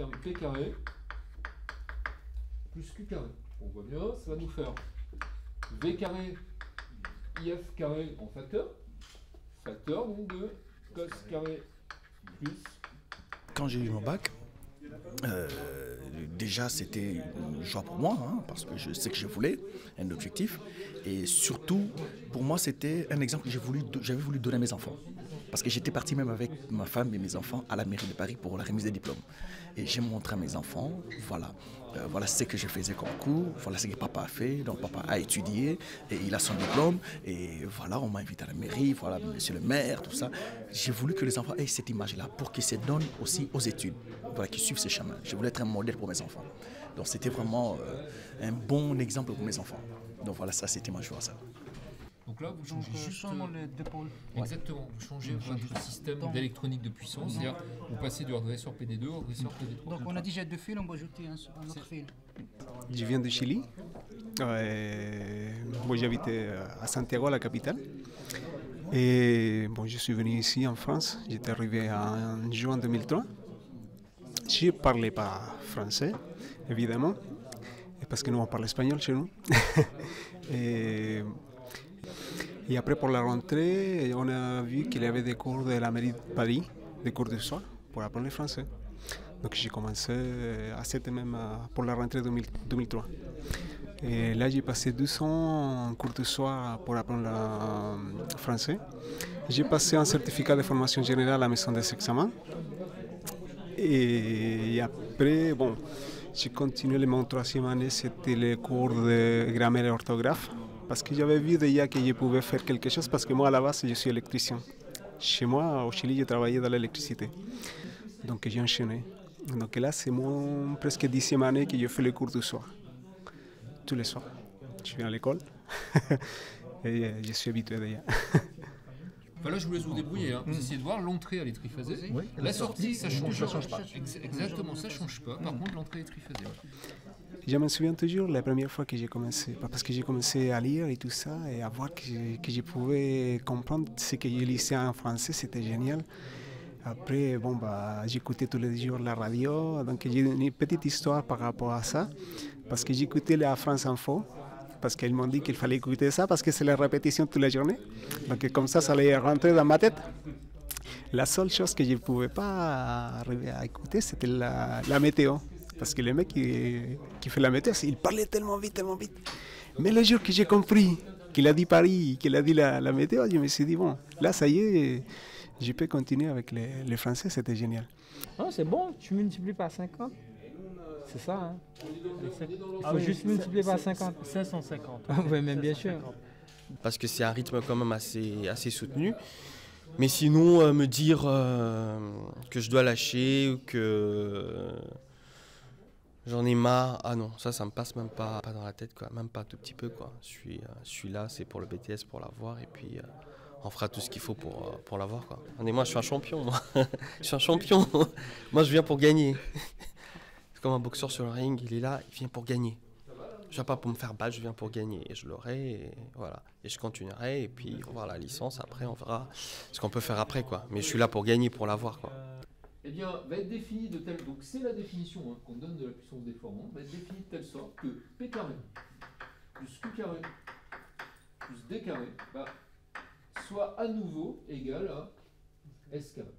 terme P carré plus Q carré. On voit bien, ça va nous faire V carré IF carré en facteur donc de cos carré plus. Quand j'ai eu mon bac, déjà c'était une joie pour moi, hein, parce que je sais que je voulais un objectif. Et surtout, pour moi, c'était un exemple que j'avais voulu donner à mes enfants. Parce que j'étais parti même avec ma femme et mes enfants à la mairie de Paris pour la remise des diplômes. Et j'ai montré à mes enfants, voilà ce que je faisais comme cours, voilà ce que papa a fait. Donc papa a étudié et il a son diplôme. Et voilà, on m'a invité à la mairie, voilà, monsieur le maire, tout ça. J'ai voulu que les enfants aient cette image-là pour qu'ils se donnent aussi aux études, voilà, qu'ils suivent ce chemin. Je voulais être un modèle pour mes enfants. Donc c'était vraiment un bon exemple pour mes enfants. Donc voilà, ça c'était ma joie, ça. Donc là, vous changez juste seulement les deux pôles. Exactement, vous changez votre système d'électronique de puissance, c'est-à-dire vous passez du hardware PD2 au hardware PD3. Donc on a déjà deux fils, on va ajouter un autre fil. Je viens du Chili. Moi j'habitais à Santiago, la capitale. Et bon, je suis venu ici en France. J'étais arrivé en juin 2003. Je ne parlais pas français, évidemment, parce que nous on parle espagnol chez nous. Et après, pour la rentrée, on a vu qu'il y avait des cours de la mairie de Paris, des cours de soir, pour apprendre le français. Donc j'ai commencé à cette même pour la rentrée 2003. Et là, j'ai passé 2 ans en cours de soir pour apprendre le français. J'ai passé un certificat de formation générale à la maison des examens. Et après, bon, j'ai continué mon 3e année, c'était les cours de grammaire et orthographe. Parce que j'avais vu déjà que je pouvais faire quelque chose, parce que moi, à la base, je suis électricien. Chez moi, au Chili, j'ai travaillé dans l'électricité. Donc, j'ai enchaîné. Donc là, c'est mon presque 10e année que je fais les cours du soir. Tous les soirs. Je viens à l'école. Et je suis habitué déjà. Enfin là, je vous laisse vous débrouiller. Hein. Vous essayez de voir l'entrée, elle est triphasée. Oui. La sortie, ça change pas. Exactement, ça change pas. Par contre, l'entrée est triphasée. Ouais. Je me souviens toujours la première fois que j'ai commencé, parce que j'ai commencé à lire et tout ça, et à voir que je pouvais comprendre ce que je lisais en français, c'était génial. Après, bon, j'écoutais tous les jours la radio, donc j'ai une petite histoire par rapport à ça, parce que j'écoutais la France Info, parce qu'ils m'ont dit qu'il fallait écouter ça, parce que c'est la répétition toute la journée. Donc comme ça allait rentrer dans ma tête. La seule chose que je ne pouvais pas arriver à écouter, c'était la météo. Parce que le mec qui fait la météo, il parlait tellement vite. Mais le jour que j'ai compris qu'il a dit Paris, qu'il a dit la météo, je me suis dit, bon, là, ça y est, je peux continuer avec les Français, c'était génial. Non, c'est bon, tu multiplies par 50. C'est ça, hein. Ah, juste multiplier par 50. 550. Oui, mais bien sûr. Parce que c'est un rythme quand même assez soutenu. Mais sinon, me dire que je dois lâcher ou que j'en ai marre, ah non, ça me passe même pas dans la tête, quoi, même pas un tout petit peu, quoi. Je suis là, c'est pour le BTS, pour l'avoir, et puis on fera tout ce qu'il faut pour l'avoir, quoi. Et moi, je suis un champion, moi. Je suis un champion. Moi, je viens pour gagner. C'est comme un boxeur sur le ring, il est là, il vient pour gagner. Je viens pas pour me faire battre, je viens pour gagner. Et je l'aurai, et voilà. Et je continuerai, et puis on va voir la licence, après on verra ce qu'on peut faire après, quoi. Mais je suis là pour gagner, pour l'avoir, quoi. Eh bien, va être défini de telle... Donc c'est la définition qu'on donne de la puissance des formes. Va être défini de telle sorte que P carré plus Q carré plus D carré soit à nouveau égal à S carré.